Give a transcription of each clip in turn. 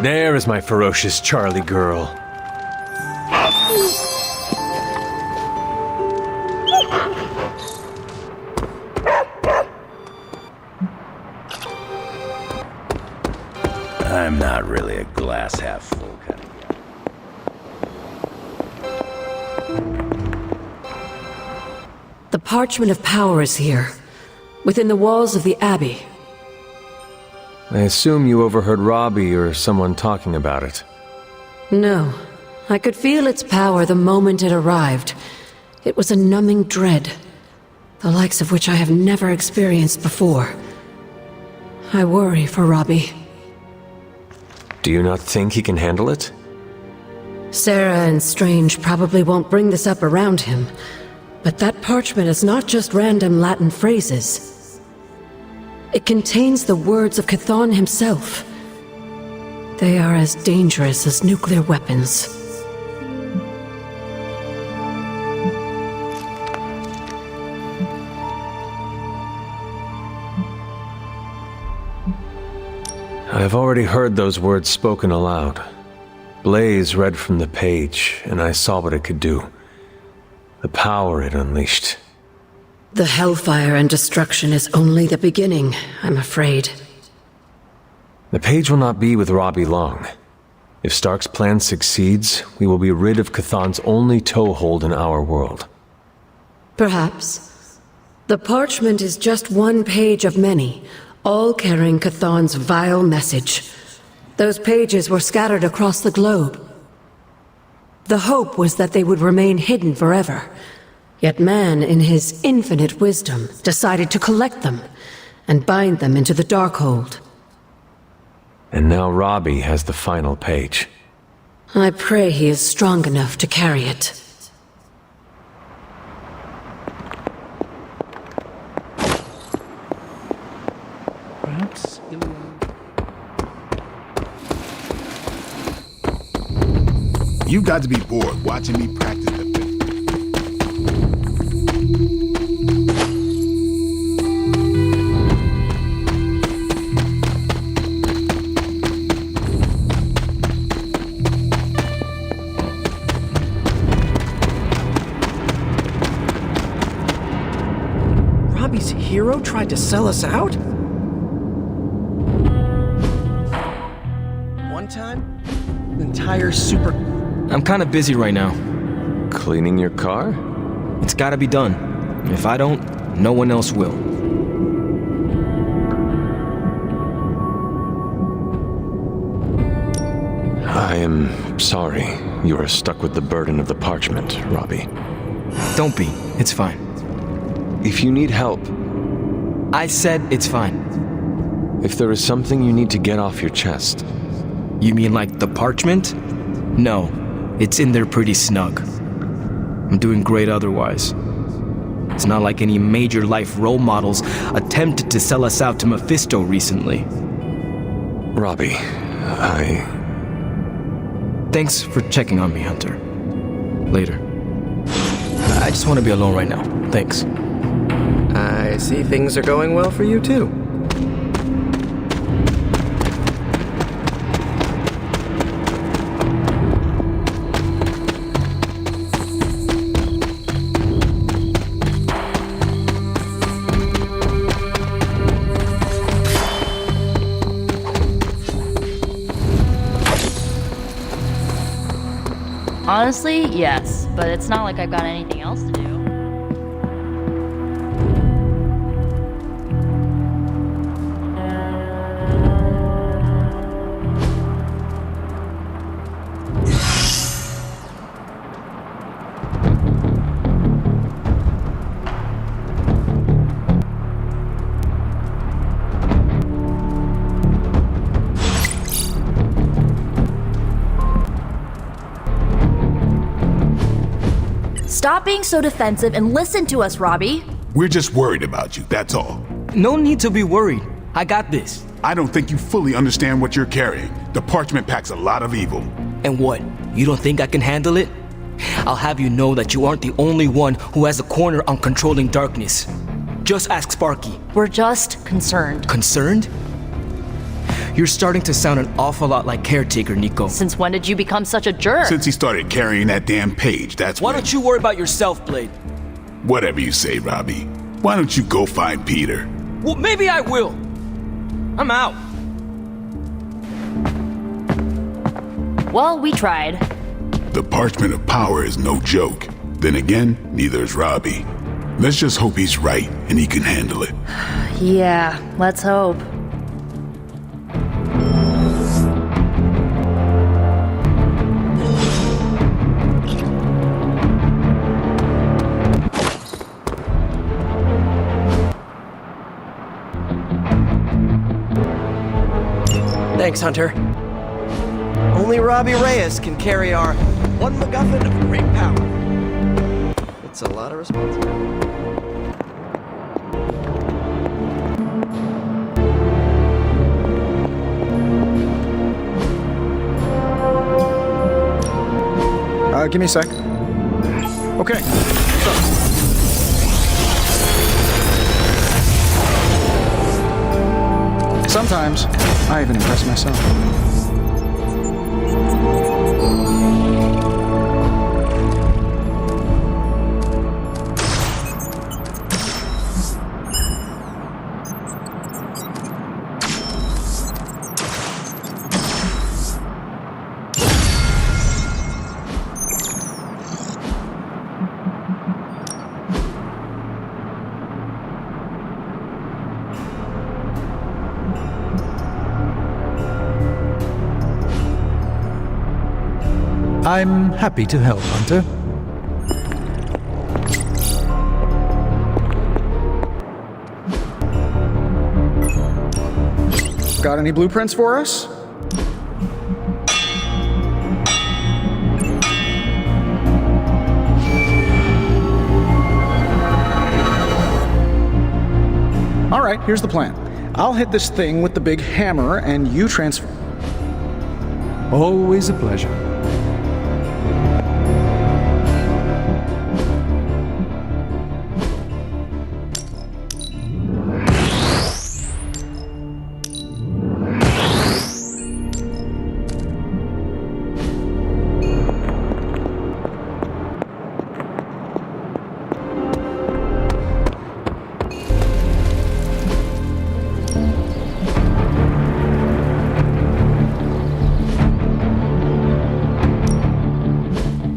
There is my ferocious Charlie girl. I'm not really a glass half full kind of guy. The Parchment of Power is here, within the walls of the Abbey. I assume you overheard Robbie or someone talking about it. No, I could feel its power the moment it arrived. It was a numbing dread, the likes of which I have never experienced before. I worry for Robbie. Do you not think he can handle it? Sarah and Strange probably won't bring this up around him, but that parchment is not just random Latin phrases. It contains the words of Chthon himself. They are as dangerous as nuclear weapons. I have already heard those words spoken aloud. Blaze read from the page, and I saw what it could do. The power it unleashed. The hellfire and destruction is only the beginning, I'm afraid. The page will not be with Robbie long. If Stark's plan succeeds, we will be rid of Chthon's only toehold in our world. Perhaps. The parchment is just one page of many, all carrying Chthon's vile message. Those pages were scattered across the globe. The hope was that they would remain hidden forever. Yet man, in his infinite wisdom, decided to collect them and bind them into the Darkhold. And now Robbie has the final page. I pray he is strong enough to carry it. Perhaps You've got to be bored watching me practice the fifth. Robbie's hero tried to sell us out? One time, the entire super... I'm kind of busy right now. Cleaning your car? It's gotta be done. If I don't, no one else will. I am sorry you are stuck with the burden of the parchment, Robbie. Don't be. It's fine. If you need help, I said it's fine. if there is something you need to get off your chest, You mean like the parchment? No, it's in there pretty snug. I'm doing great otherwise. It's not like any major life role models attempted to sell us out to Mephisto recently. Robbie, Thanks for checking on me, Hunter. Later. I just want to be alone right now. Thanks. I see things are going well for you too. Honestly, yes, but it's not like I've got anything else to do. Stop being so defensive and listen to us, Robbie. We're just worried about you, that's all. No need to be worried. I got this. I don't think you fully understand what you're carrying. The parchment packs a lot of evil. And what? You don't think I can handle it? I'll have you know that you aren't the only one who has a corner on controlling darkness. Just ask Sparky. We're just concerned. Concerned? You're starting to sound an awful lot like Caretaker, Nico. Since when did you become such a jerk? Since he started carrying that damn page, that's Why when... don't you worry about yourself, Blade? Whatever you say, Robbie. Why don't you go find Peter? Well, maybe I will. I'm out. Well, we tried. The Parchment of Power is no joke. Then again, neither is Robbie. Let's just hope he's right and he can handle it. Yeah, let's hope. Thanks, Hunter. Only Robbie Reyes can carry our one MacGuffin of great power. It's a lot of responsibility. Give me a sec. Okay. Sometimes, I even impress myself. I'm happy to help, Hunter. Got any blueprints for us? All right, here's the plan. I'll hit this thing with the big hammer and you transfer. Always a pleasure.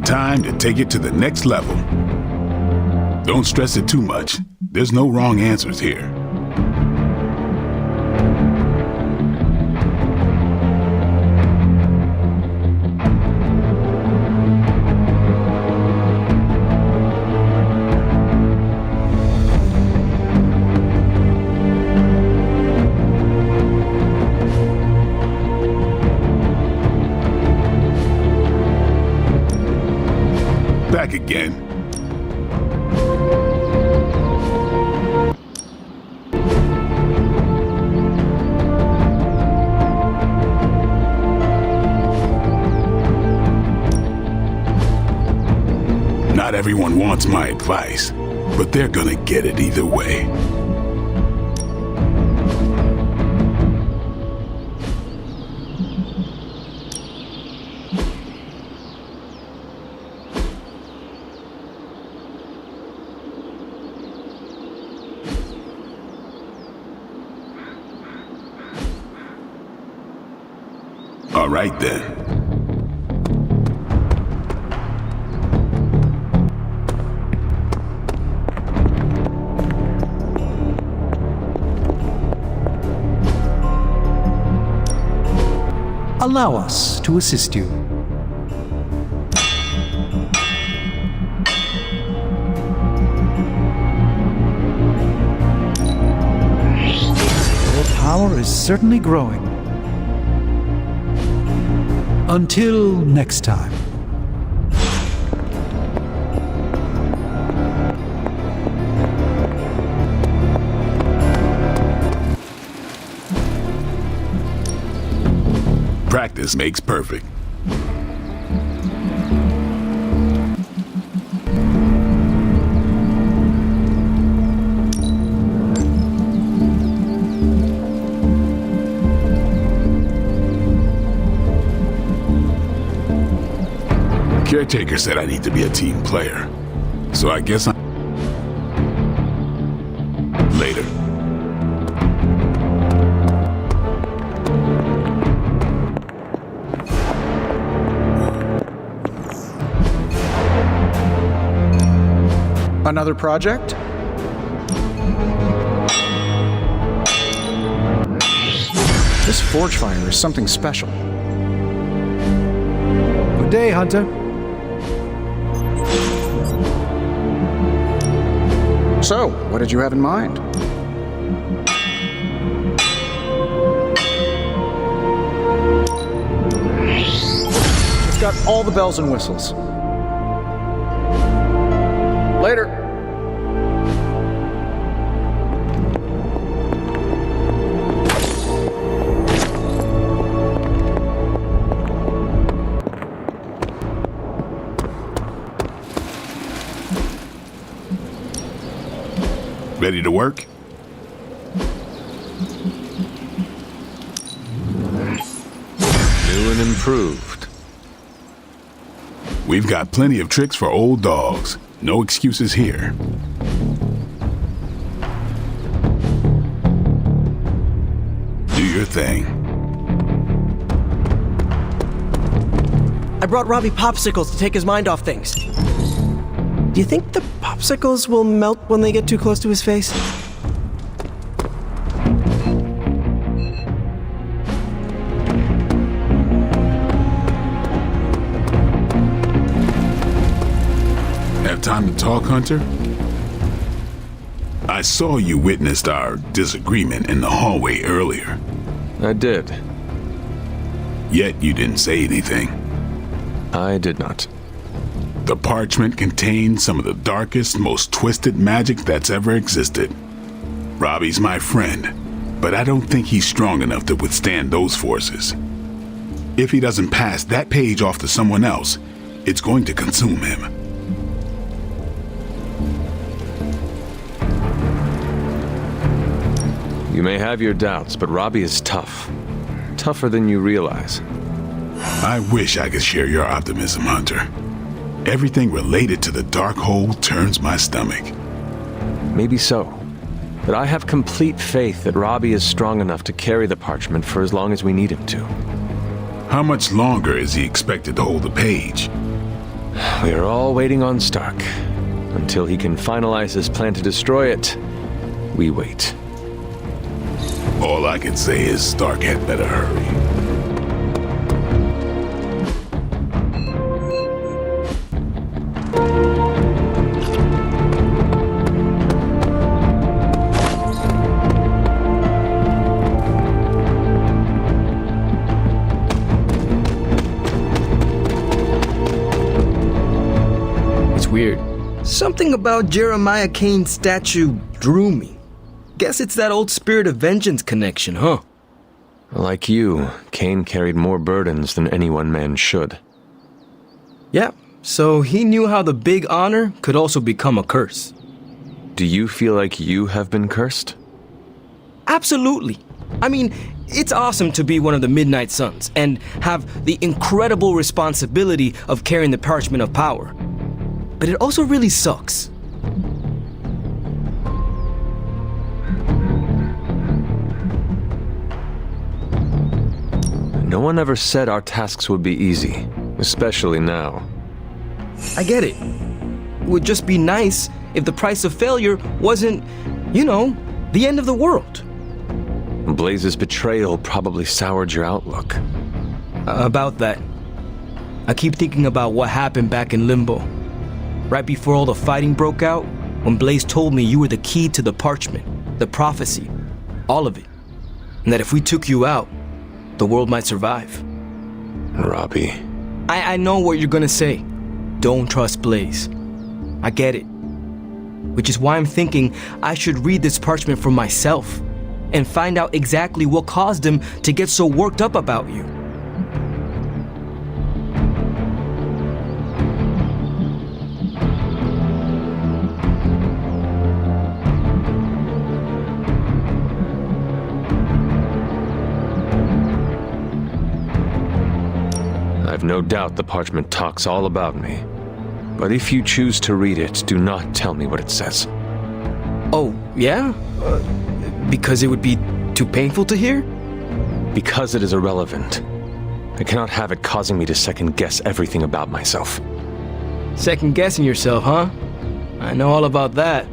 Time to take it to the next level. Don't stress it too much. There's no wrong answers here. Back again. Not everyone wants my advice, but they're gonna get it either way. All right then. Allow us to assist you. Your power is certainly growing. Until next time. Practice makes perfect. Caretaker said I need to be a team player. So I guess I'm... Later. Another project? This forge finder is something special. Good day, Hunter. So, what did you have in mind? It's got all the bells and whistles. Later. Ready to work? New and improved. We've got plenty of tricks for old dogs. No excuses here. Do your thing. I brought Robbie popsicles to take his mind off things. Do you think the popsicles will melt when they get too close to his face? Have time to talk, Hunter? I saw you witnessed our disagreement in the hallway earlier. I did. Yet you didn't say anything. I did not. The parchment contains some of the darkest, most twisted magic that's ever existed. Robbie's my friend, but I don't think he's strong enough to withstand those forces. If he doesn't pass that page off to someone else, it's going to consume him. You may have your doubts, but Robbie is tough. Tougher than you realize. I wish I could share your optimism, Hunter. Everything related to the dark hole turns my stomach. Maybe so. But I have complete faith that Robbie is strong enough to carry the parchment for as long as we need him to. How much longer is he expected to hold the page? We are all waiting on Stark. Until he can finalize his plan to destroy it, we wait. All I can say is Stark had better hurry. Weird. Something about Jeremiah Kane's statue drew me. Guess it's that old Spirit of Vengeance connection, huh? Like you, Kane carried more burdens than any one man should. Yeah, so he knew how the big honor could also become a curse. Do you feel like you have been cursed? Absolutely. I mean, it's awesome to be one of the Midnight Suns and have the incredible responsibility of carrying the Parchment of Power. But it also really sucks. No one ever said our tasks would be easy, especially now. I get it. It would just be nice if the price of failure wasn't, you know, the end of the world. Blaze's betrayal probably soured your outlook. About that. I keep thinking about what happened back in Limbo. Right before all the fighting broke out, when Blaze told me you were the key to the parchment, the prophecy, all of it. And that if we took you out, the world might survive. Robbie. I know what you're gonna say. Don't trust Blaze. I get it. Which is why I'm thinking I should read this parchment for myself and find out exactly what caused him to get so worked up about you. have no doubt the parchment talks all about me. But if you choose to read it, do not tell me what it says. Oh, yeah? Because it would be too painful to hear? Because it is irrelevant. I cannot have it causing me to second-guess everything about myself. Second-guessing yourself, huh? I know all about that.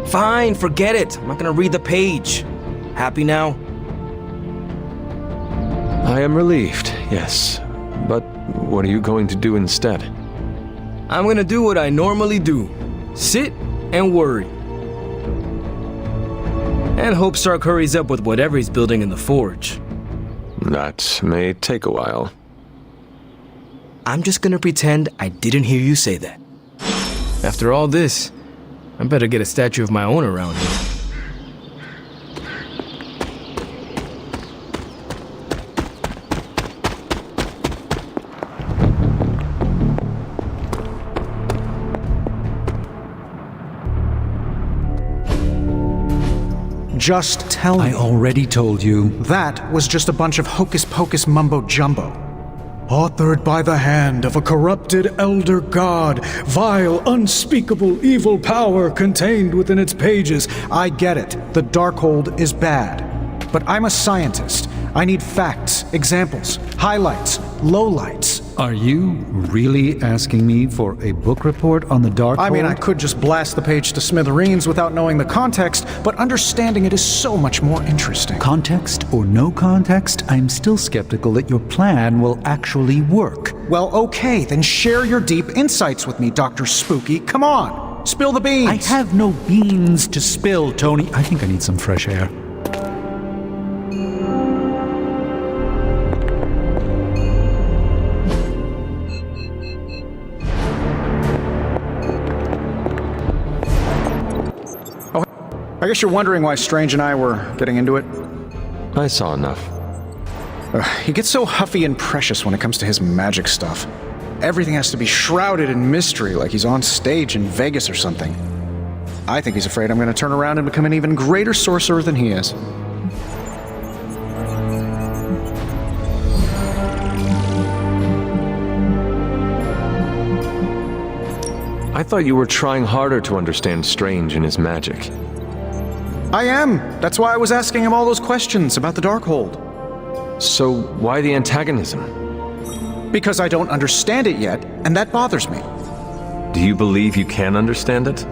Fine, forget it. I'm not gonna read the page. Happy now? I am relieved, yes. But what are you going to do instead? I'm gonna do what I normally do. Sit and worry. And hope Stark hurries up with whatever he's building in the forge. That may take a while. I'm just gonna pretend I didn't hear you say that. After all this, I better get a statue of my own around here. Just tell me. I already told you. That was just a bunch of hocus-pocus mumbo-jumbo. Authored by the hand of a corrupted elder god, vile, unspeakable evil power contained within its pages. I get it. The Darkhold is bad. But I'm a scientist. I need facts, examples, highlights, lowlights. Are you really asking me for a book report on the Darkhold? I mean, I could just blast the page to smithereens without knowing the context, but understanding it is so much more interesting. Context or no context, I'm still skeptical that your plan will actually work. Well, okay, then share your deep insights with me, Dr. Spooky. Come on, spill the beans. I have no beans to spill, Tony. I think I need some fresh air. I guess you're wondering why Strange and I were getting into it. I saw enough. He gets so huffy and precious when it comes to his magic stuff. Everything has to be shrouded in mystery, like he's on stage in Vegas or something. I think he's afraid I'm going to turn around and become an even greater sorcerer than he is. I thought you were trying harder to understand Strange and his magic. I am. That's why I was asking him all those questions about the Darkhold. So why the antagonism? Because I don't understand it yet, and that bothers me. Do you believe you can understand it?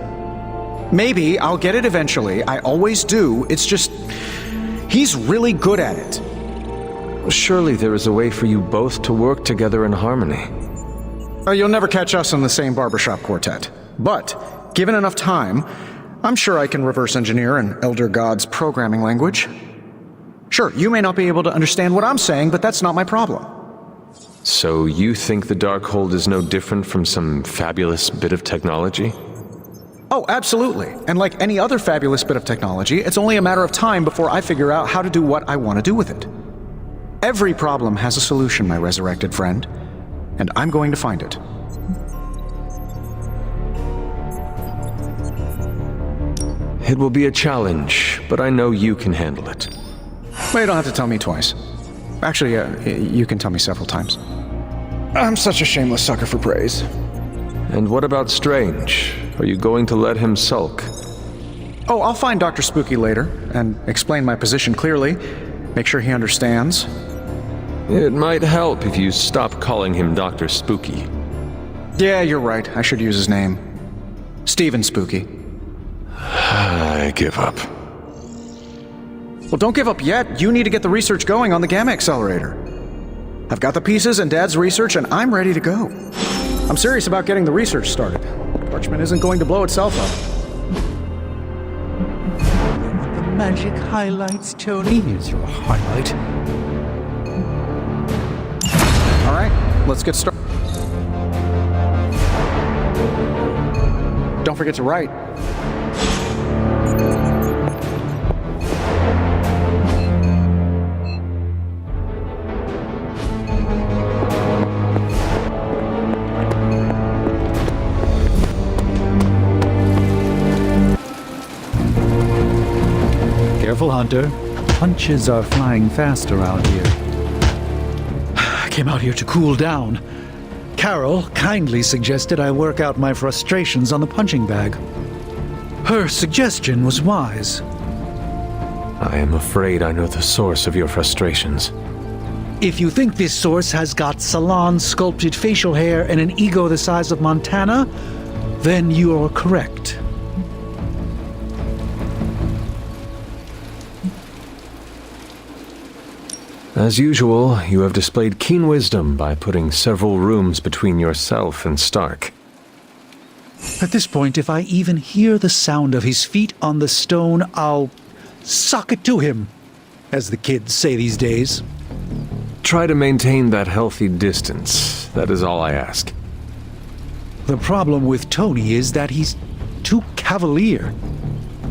Maybe I'll get it eventually. I always do. It's just... he's really good at it. Surely there is a way for you both to work together in harmony. You'll never catch us in the same barbershop quartet. But, given enough time, I'm sure I can reverse engineer an Elder God's programming language. Sure, you may not be able to understand what I'm saying, but that's not my problem. So you think the Darkhold is no different from some fabulous bit of technology? Oh, absolutely. And like any other fabulous bit of technology, it's only a matter of time before I figure out how to do what I want to do with it. Every problem has a solution, my resurrected friend. And I'm going to find it. It will be a challenge, but I know you can handle it. Well, you don't have to tell me twice. Actually, you can tell me several times. I'm such a shameless sucker for praise. And what about Strange? Are you going to let him sulk? Oh, I'll find Dr. Spooky later and explain my position clearly. Make sure he understands. It might help if you stop calling him Dr. Spooky. Yeah, you're right. I should use his name. Stephen Spooky. I give up. Well, don't give up yet. You need to get the research going on the Gamma Accelerator. I've got the pieces and Dad's research, and I'm ready to go. I'm serious about getting the research started. Parchment isn't going to blow itself up. The magic highlights, Tony. Here's your highlight. All right, let's get started. Don't forget to write. Careful, Hunter. Punches are flying fast around here. came out here to cool down. Carol kindly suggested I work out my frustrations on the punching bag. Her suggestion was wise. I am afraid I know the source of your frustrations. If you think this source has got salon sculpted facial hair and an ego the size of Montana, then you are correct. As usual, you have displayed keen wisdom by putting several rooms between yourself and Stark. At this point, if I even hear the sound of his feet on the stone, I'll sock it to him, as the kids say these days. Try to maintain that healthy distance. That is all I ask. The problem with Tony is that he's too cavalier.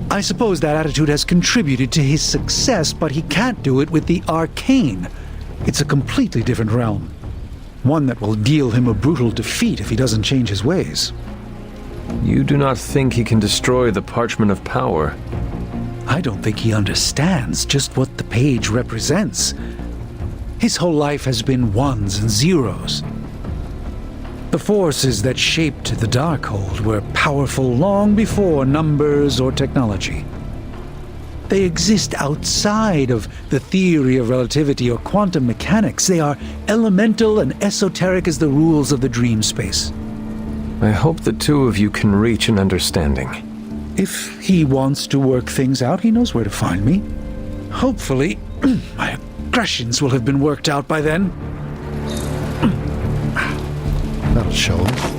I suppose that attitude has contributed to his success, but he can't do it with the arcane. It's a completely different realm. One that will deal him a brutal defeat if he doesn't change his ways. You do not think he can destroy the Parchment of Power? I don't think he understands just what the page represents. His whole life has been ones and zeros. The forces that shaped the Darkhold were powerful long before numbers or technology. They exist outside of the theory of relativity or quantum mechanics. They are elemental and esoteric as the rules of the dream space. I hope the two of you can reach an understanding. If he wants to work things out, he knows where to find me. Hopefully, my aggressions will have been worked out by then. That'll show him.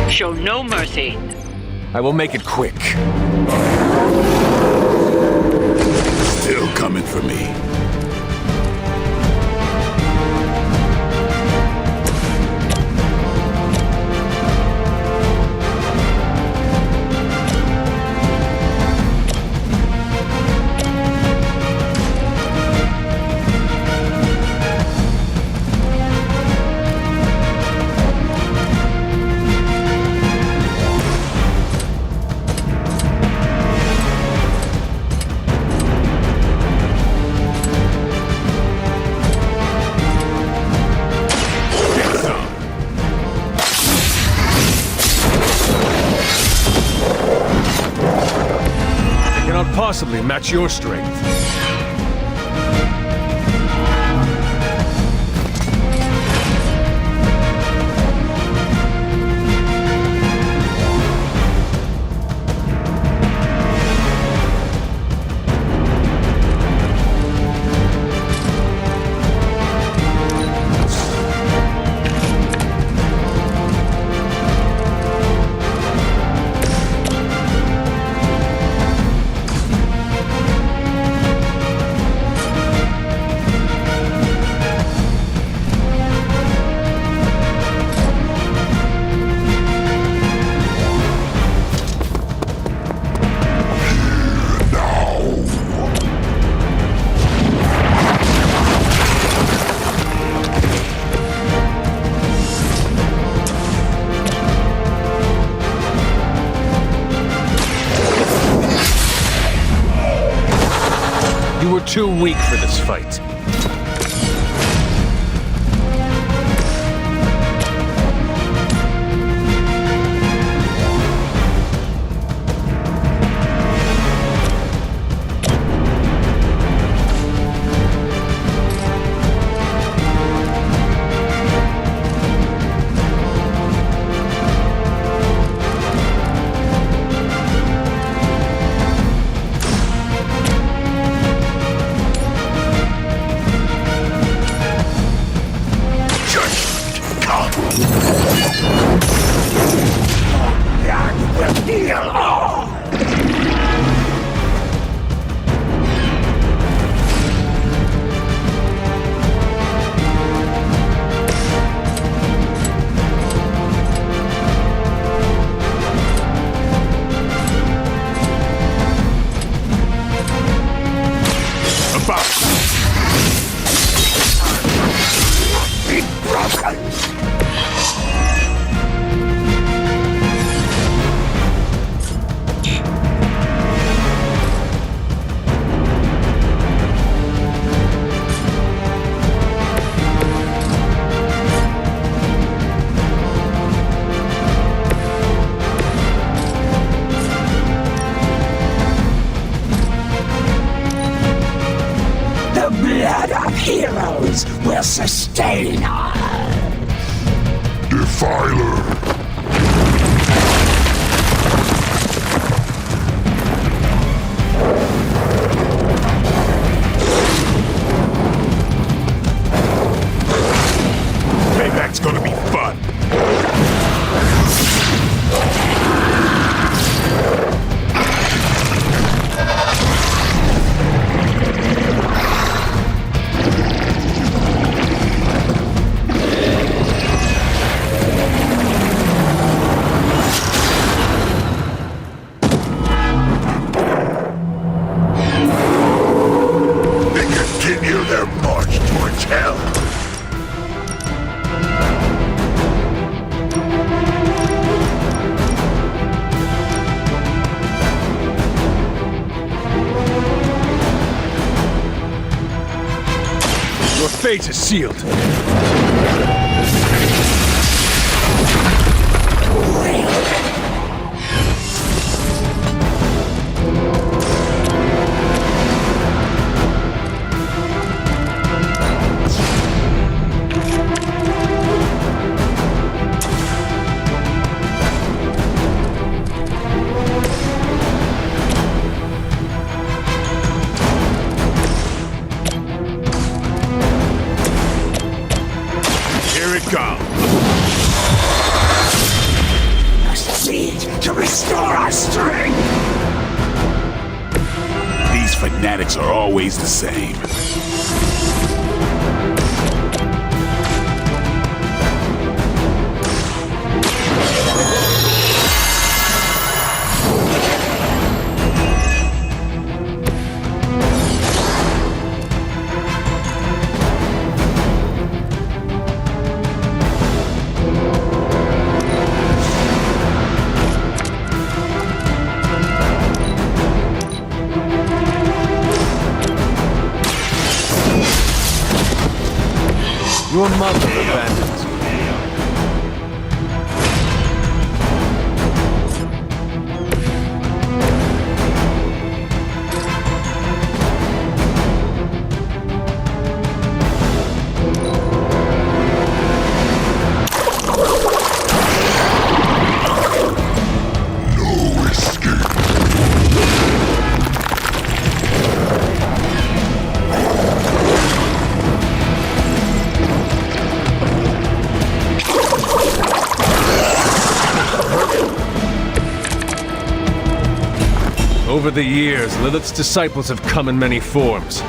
Show no mercy. I will make it quick. Still coming for me. Possibly match your strength. were too weak for this fight. Heroes will sustain us! Defiler! Payback's gonna be fun! Continue their march towards hell. Your fate is sealed. Come. Proceed to restore our strength! These fanatics are always the same. Your mother abandons you. No escape. Over the years, Lilith's disciples have come in many forms.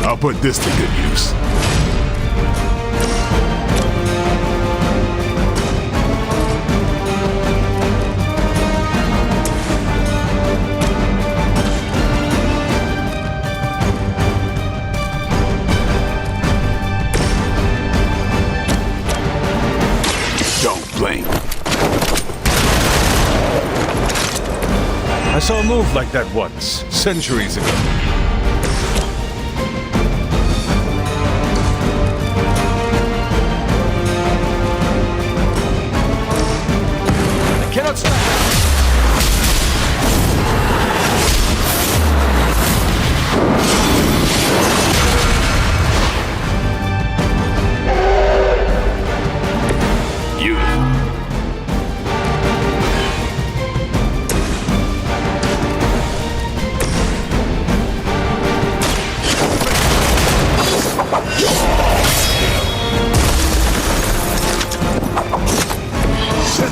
I'll put this to good use. Don't blink. saw a move like that once, centuries ago. I cannot stop.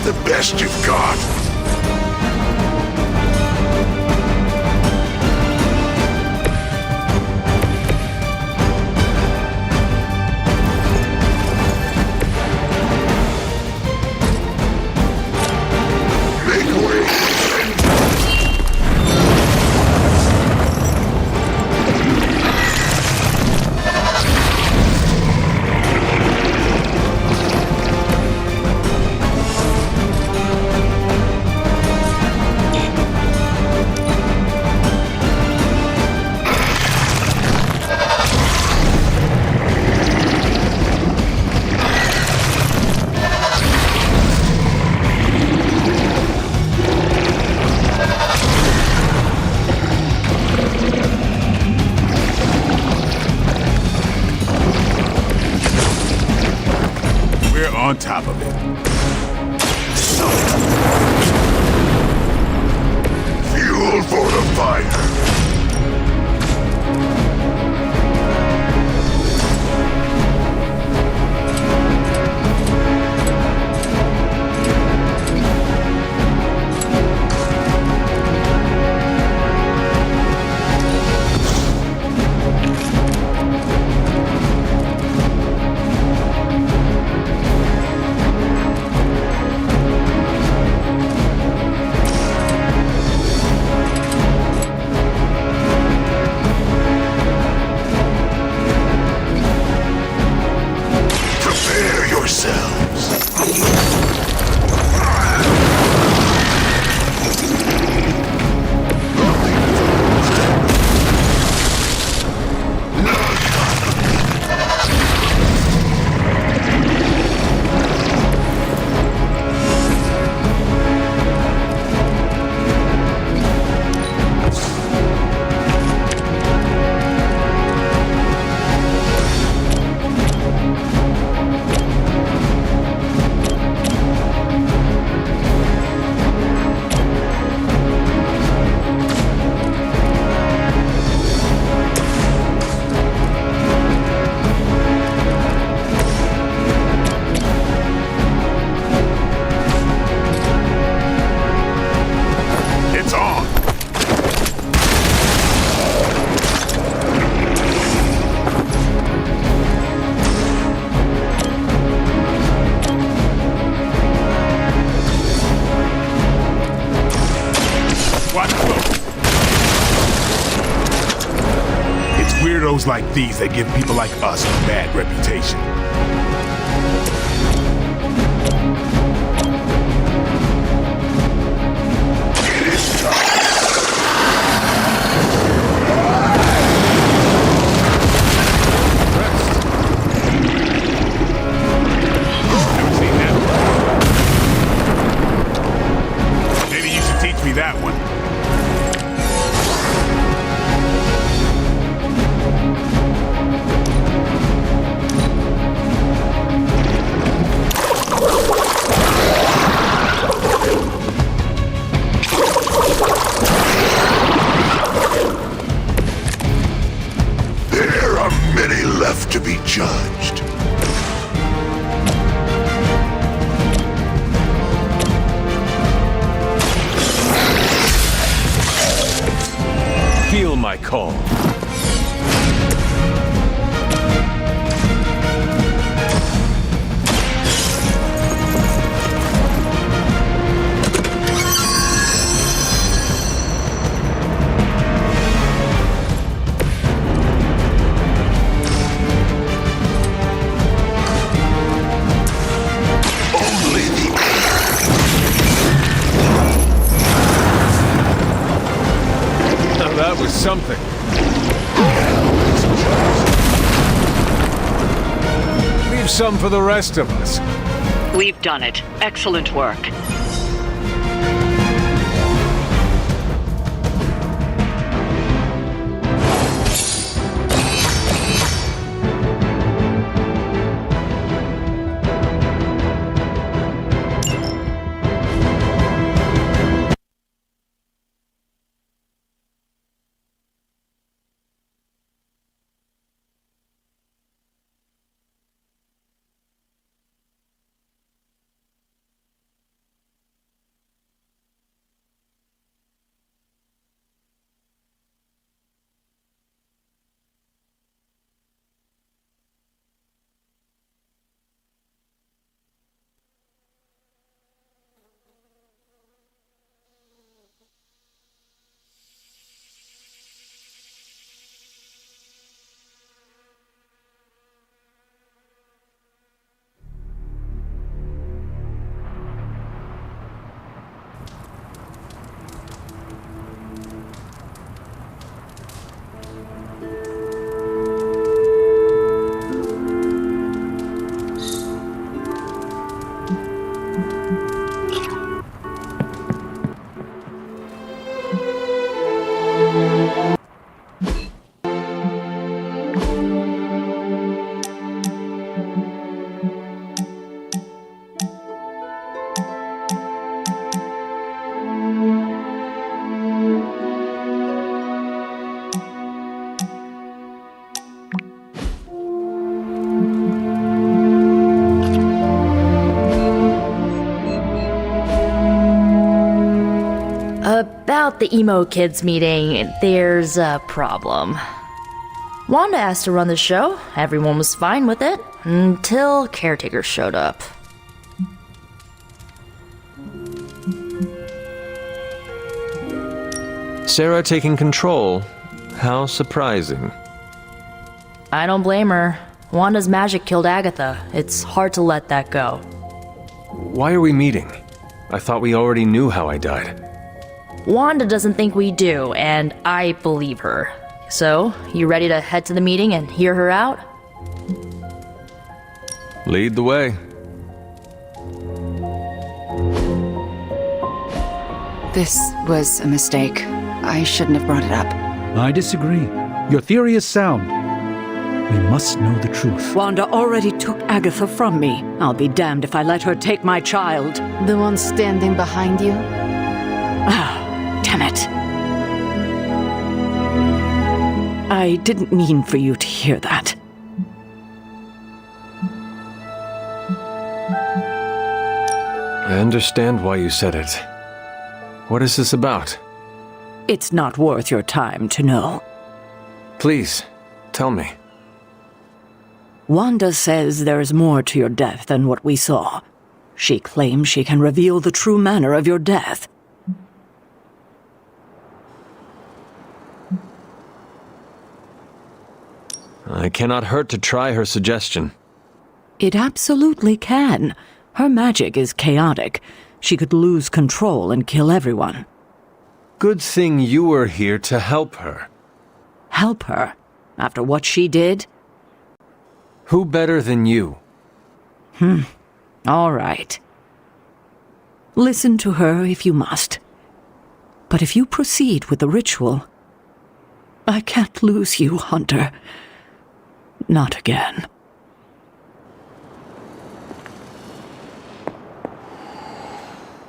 The best you've got. Make way. On top of it. Fuel for the fire. Weirdos like these that give people like us a bad reputation. It is time. Never seen that one. Maybe you should teach me that one. There are many left to be judged. Feel my call. that was something. Leave some for the rest of us. We've done it. Excellent work. About the emo kids meeting, there's a problem. Wanda asked to run the show. Everyone was fine with it until caretakers showed up. Sarah taking control. How surprising. I don't blame her. Wanda's magic killed Agatha. It's hard to let that go. Why are we meeting? I thought we already knew how I died. Wanda doesn't think we do, and I believe her. So, you ready to head to the meeting and hear her out? Lead the way. This was a mistake. I shouldn't have brought it up. I disagree. Your theory is sound. We must know the truth. Wanda already took Agatha from me. I'll be damned if I let her take my child. The one standing behind you? Ah, damn it. I didn't mean for you to hear that. I understand why you said it. What is this about? It's not worth your time to know. Please, tell me. Wanda says there's more to your death than what we saw. She claims she can reveal the true manner of your death. I cannot hurt to try her suggestion. It absolutely can. Her magic is chaotic. She could lose control and kill everyone. Good thing you were here to help her. Help her? After what she did? Who better than you? All right. Listen to her if you must. But if you proceed with the ritual, I can't lose you, Hunter. Not again.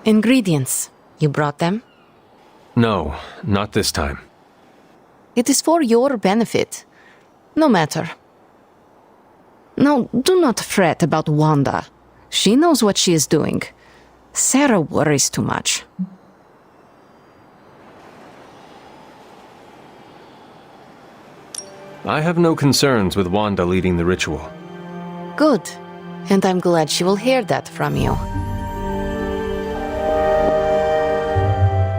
Ingredients. You brought them? No, not this time. It is for your benefit. No matter. Now, do not fret about Wanda. She knows what she is doing. Sarah worries too much. I have no concerns with Wanda leading the ritual. Good. And I'm glad she will hear that from you.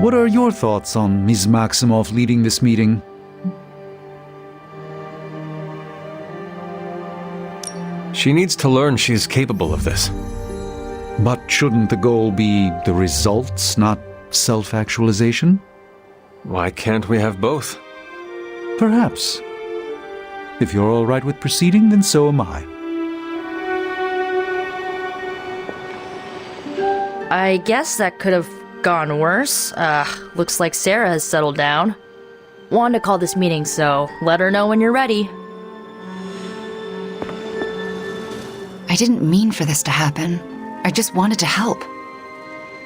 What are your thoughts on Ms. Maximoff leading this meeting? She needs to learn she is capable of this. But shouldn't the goal be the results, not self-actualization? Why can't we have both? Perhaps. If you're all right with proceeding, then so am I. I guess that could have gone worse. Looks like Sarah has settled down. Wanda called this meeting, so let her know when you're ready. I didn't mean for this to happen. I just wanted to help.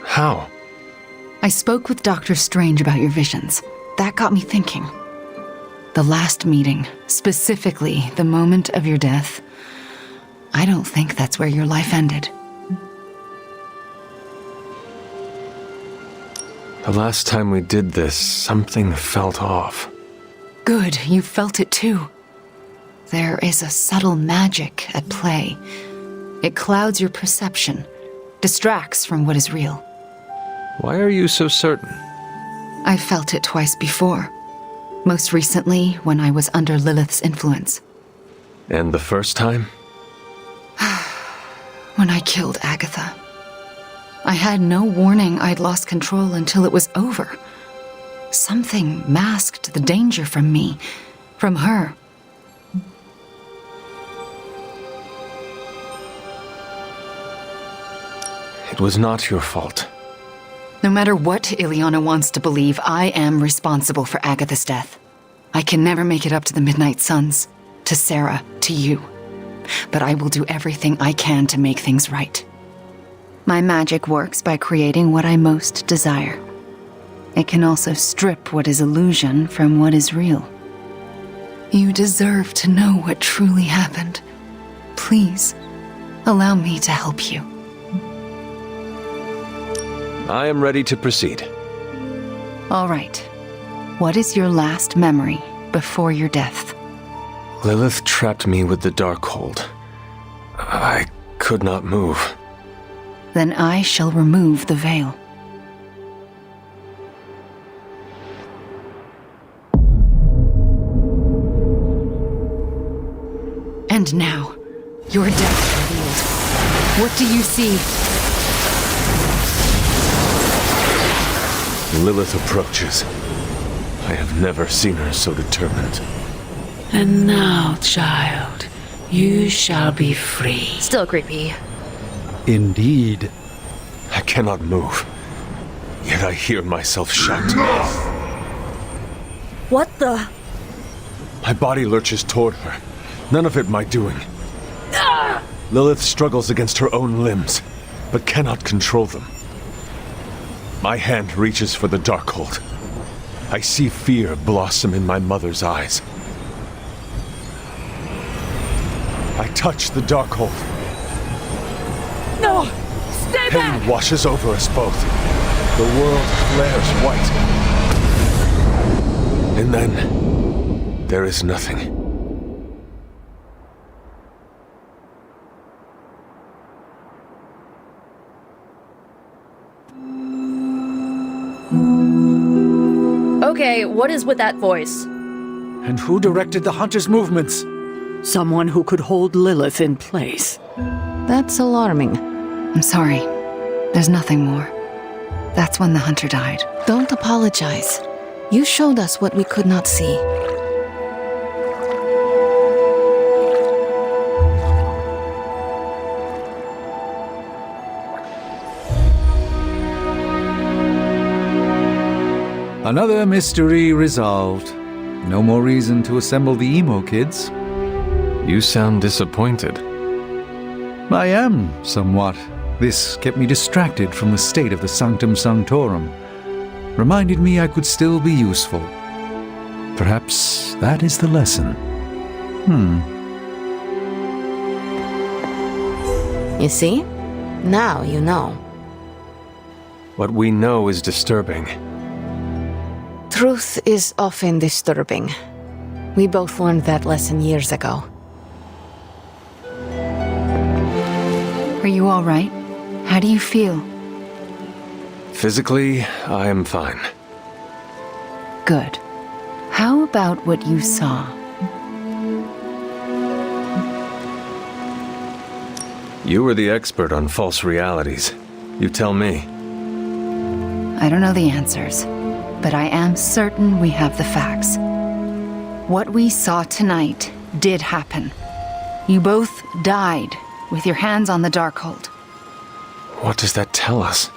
How? I spoke with Doctor Strange about your visions. That got me thinking. The last meeting, specifically the moment of your death, I don't think that's where your life ended. The last time we did this, something felt off. Good, you felt it too. There is a subtle magic at play. It clouds your perception, distracts from what is real. Why are you so certain? I felt it twice before. Most recently, when I was under Lilith's influence. And the first time? When I killed Agatha. I had no warning I'd lost control until it was over. Something masked the danger from me, from her. It was not your fault. No matter what Ileana wants to believe, I am responsible for Agatha's death. I can never make it up to the Midnight Suns, to Sarah, to you. But I will do everything I can to make things right. My magic works by creating what I most desire. It can also strip what is illusion from what is real. You deserve to know what truly happened. Please, allow me to help you. I am ready to proceed. All right. What is your last memory before your death? Lilith trapped me with the Darkhold. I could not move. Then I shall remove the veil. And now, your death revealed. What do you see? Lilith approaches. I have never seen her so determined. And now, child, you shall be free. Still creepy. Indeed. I cannot move. Yet I hear myself shout. What the? My body lurches toward her. None of it my doing. Lilith struggles against her own limbs, but cannot control them. My hand reaches for the Darkhold. I see fear blossom in my mother's eyes. I touch the Darkhold. No! Stay back! Pain washes over us both. The world flares white. And then, there is nothing. Okay, what is with that voice? And who directed the Hunter's movements? Someone who could hold Lilith in place. That's alarming. I'm sorry. There's nothing more. That's when the Hunter died. Don't apologize. You showed us what we could not see. Another mystery resolved. No more reason to assemble the emo kids. You sound disappointed. I am, somewhat. This kept me distracted from the state of the Sanctum Sanctorum. Reminded me I could still be useful. Perhaps that is the lesson. You see? Now you know. What we know is disturbing. Truth is often disturbing. We both learned that lesson years ago. Are you all right? How do you feel? Physically, I am fine. Good. How about what you saw? You were the expert on false realities. You tell me. I don't know the answers. but I am certain we have the facts. What we saw tonight did happen. You both died with your hands on the Darkhold. What does that tell us?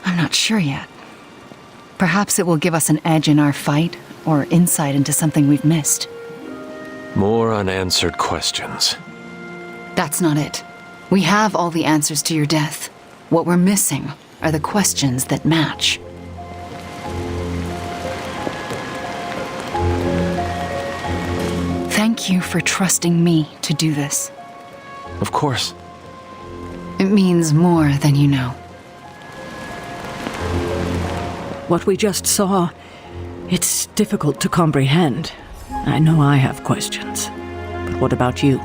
I'm not sure yet. Perhaps it will give us an edge in our fight, or insight into something we've missed. More unanswered questions. That's not it. We have all the answers to your death. What we're missing are the questions that match. Thank you for trusting me to do this. Of course. It means more than you know. What we just saw, it's difficult to comprehend. I know I have questions. But what about you?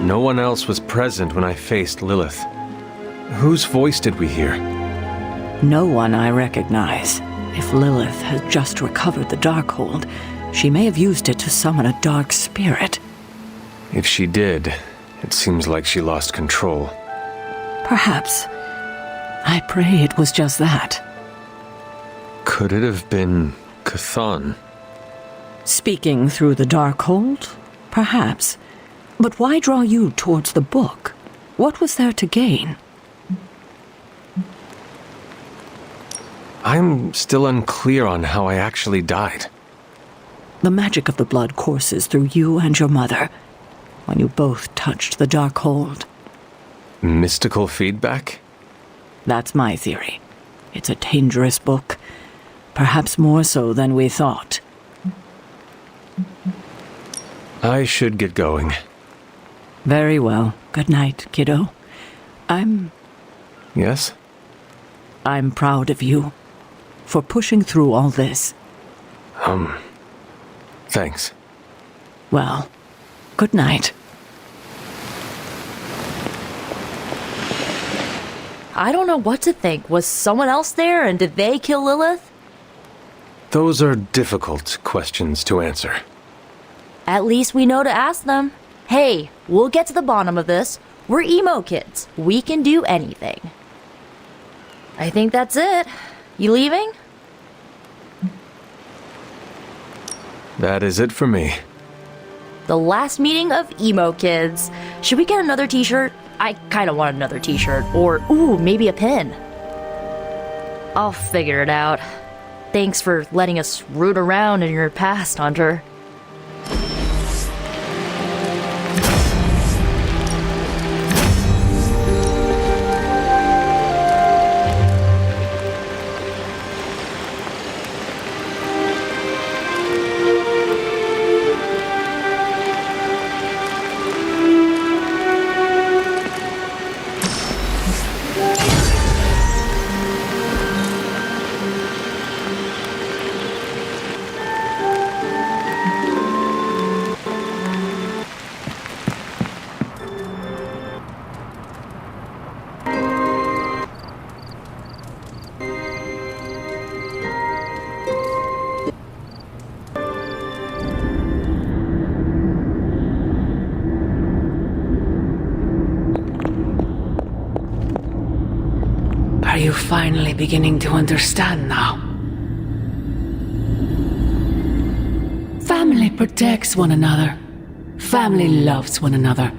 No one else was present when I faced Lilith. Whose voice did we hear? No one I recognize. If Lilith has just recovered the Darkhold, she may have used it to summon a dark spirit. If she did, it seems like she lost control. Perhaps. I pray it was just that. Could it have been Chthon? Speaking through the Darkhold? Perhaps. But why draw you towards the book? What was there to gain? I'm still unclear on how I actually died. The magic of the blood courses through you and your mother when you both touched the Darkhold. Mystical feedback? That's my theory. It's a dangerous book. Perhaps more so than we thought. I should get going. Very well. Good night, kiddo. Yes? I'm proud of you for pushing through all this. Thanks. Well, good night. I don't know what to think. Was someone else there, and did they kill Lilith? Those are difficult questions to answer. At least we know to ask them. Hey, we'll get to the bottom of this. We're emo kids. We can do anything. I think that's it. You leaving? That is it for me. The last meeting of emo kids. Should we get another t-shirt? I kind of want another t-shirt. Or, ooh, maybe a pin. I'll figure it out. Thanks for letting us root around in your past, Hunter. Are you finally beginning to understand now? Family protects one another. Family loves one another.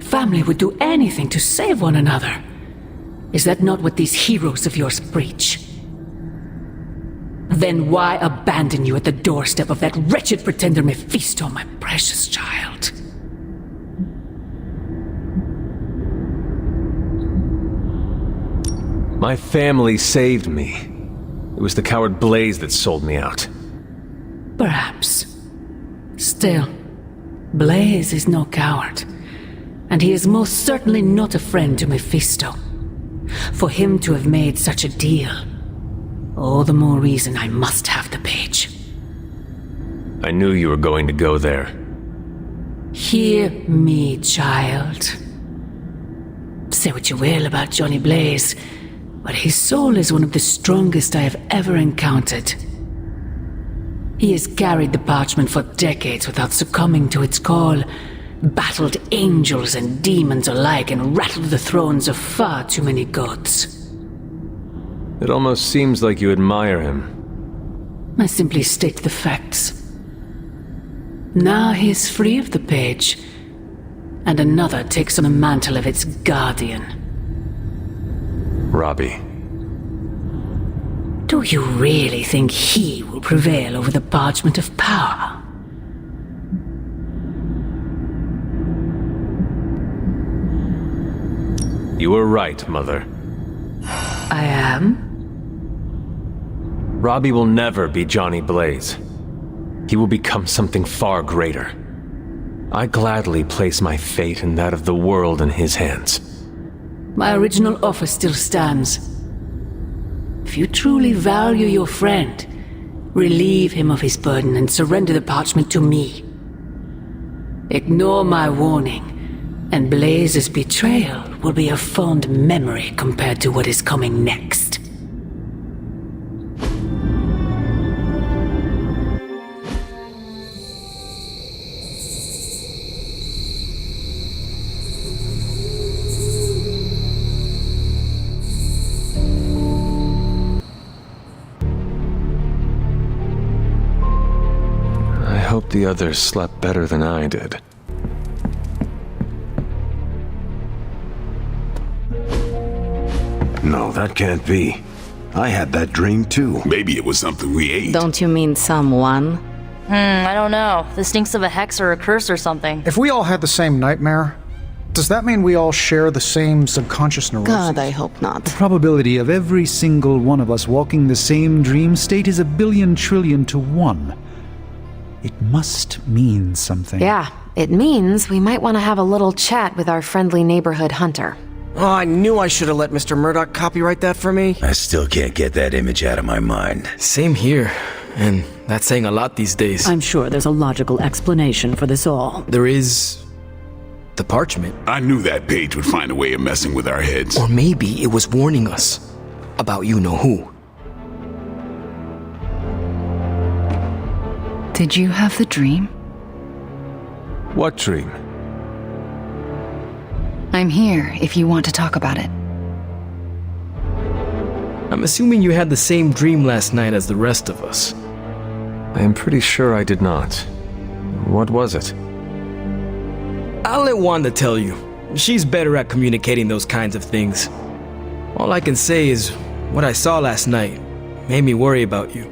Family would do anything to save one another. Is that not what these heroes of yours preach? Then why abandon you at the doorstep of that wretched pretender Mephisto, my precious child? My family saved me. It was the coward Blaze that sold me out. Perhaps. Still, Blaze is no coward. And he is most certainly not a friend to Mephisto. For him to have made such a deal, all the more reason I must have the page. I knew you were going to go there. Hear me, child. Say what you will about Johnny Blaze, but his soul is one of the strongest I have ever encountered. He has carried the parchment for decades without succumbing to its call, battled angels and demons alike, and rattled the thrones of far too many gods. It almost seems like you admire him. I simply state the facts. Now he is free of the page, and another takes on the mantle of its guardian. Robbie. Do you really think he will prevail over the Parchment of Power? You were right, Mother. I am? Robbie will never be Johnny Blaze. He will become something far greater. I gladly place my fate and that of the world in his hands. My original offer still stands. If you truly value your friend, relieve him of his burden and surrender the parchment to me. Ignore my warning, and Blaze's betrayal will be a fond memory compared to what is coming next. I hope the others slept better than I did. No, that can't be. I had that dream too. Maybe it was something we ate. Don't you mean someone? I don't know. This stinks of a hex or a curse or something. If we all had the same nightmare, does that mean we all share the same subconscious neuroses? God, I hope not. The probability of every single one of us walking the same dream state is 1,000,000,000,000,000 to 1. It must mean something. Yeah, it means we might want to have a little chat with our friendly neighborhood hunter. Oh, I knew I should have let Mr. Murdoch copyright that for me. I still can't get that image out of my mind. Same here. And that's saying a lot these days. I'm sure there's a logical explanation for this all. There is the parchment. I knew that page would find a way of messing with our heads. Or maybe it was warning us about you-know-who. Did you have the dream? What dream? I'm here if you want to talk about it. I'm assuming you had the same dream last night as the rest of us. I am pretty sure I did not. What was it? I'll let Wanda tell you. She's better at communicating those kinds of things. All I can say is what I saw last night made me worry about you.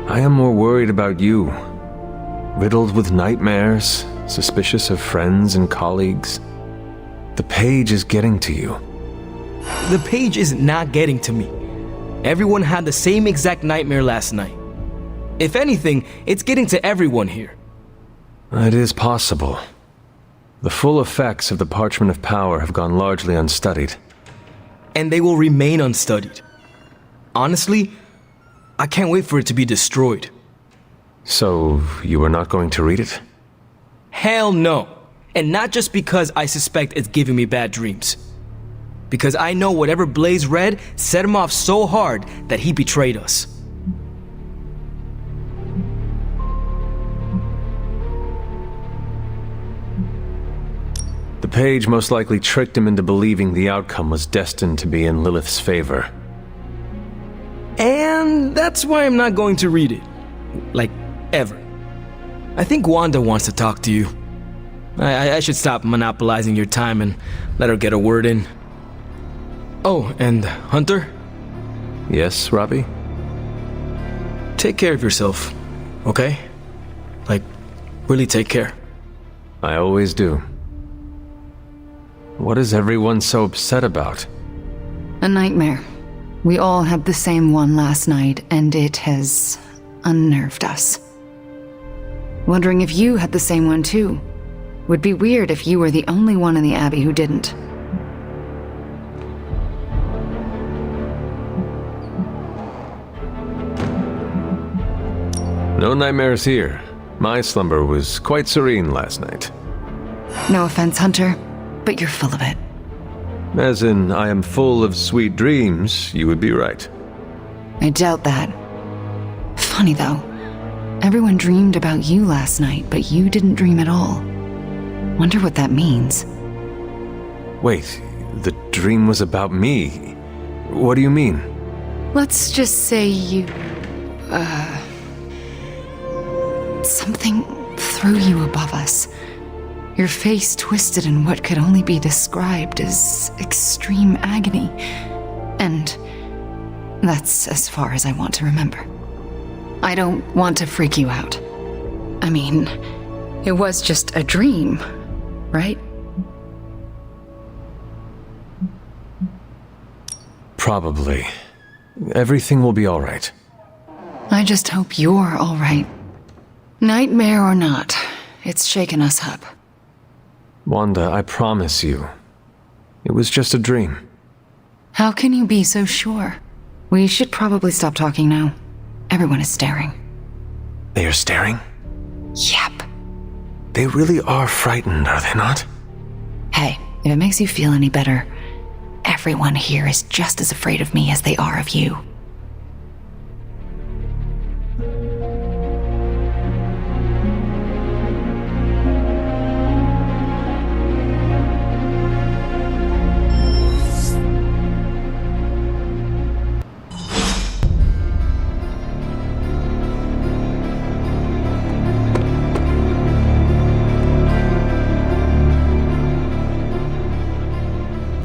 I am more worried about you. Riddled with nightmares, suspicious of friends and colleagues. The page is getting to you. The page is not getting to me. Everyone had the same exact nightmare last night. If anything, it's getting to everyone here. It is possible. The full effects of the Parchment of Power have gone largely unstudied. And they will remain unstudied. Honestly, I can't wait for it to be destroyed. So, you are not going to read it? Hell no. And not just because I suspect it's giving me bad dreams. Because I know whatever Blaze read set him off so hard that he betrayed us. The page most likely tricked him into believing the outcome was destined to be in Lilith's favor. And that's why I'm not going to read it. Like, ever. I think Wanda wants to talk to you. I should stop monopolizing your time and let her get a word in. Oh, and Hunter? Yes, Robbie? Take care of yourself, okay? Like, really take care. I always do. What is everyone so upset about? A nightmare. We all had the same one last night, and it has unnerved us. Wondering if you had the same one too. Would be weird if you were the only one in the Abbey who didn't. No nightmares here. My slumber was quite serene last night. No offense, Hunter, but you're full of it. As in, I am full of sweet dreams, you would be right. I doubt that. Funny though, Everyone dreamed about you last night, but you didn't dream at all. Wonder what that means. Wait, the dream was about me. What do you mean? Let's just say you... something threw you above us. Your face twisted in what could only be described as extreme agony. And that's as far as I want to remember. I don't want to freak you out. I mean, it was just a dream, right? Probably. Everything will be all right. I just hope you're all right. Nightmare or not, it's shaken us up. Wanda, I promise you, it was just a dream. How can you be so sure? We should probably stop talking now. Everyone is staring. They are staring? Yep. They really are frightened, are they not? Hey, if it makes you feel any better, everyone here is just as afraid of me as they are of you.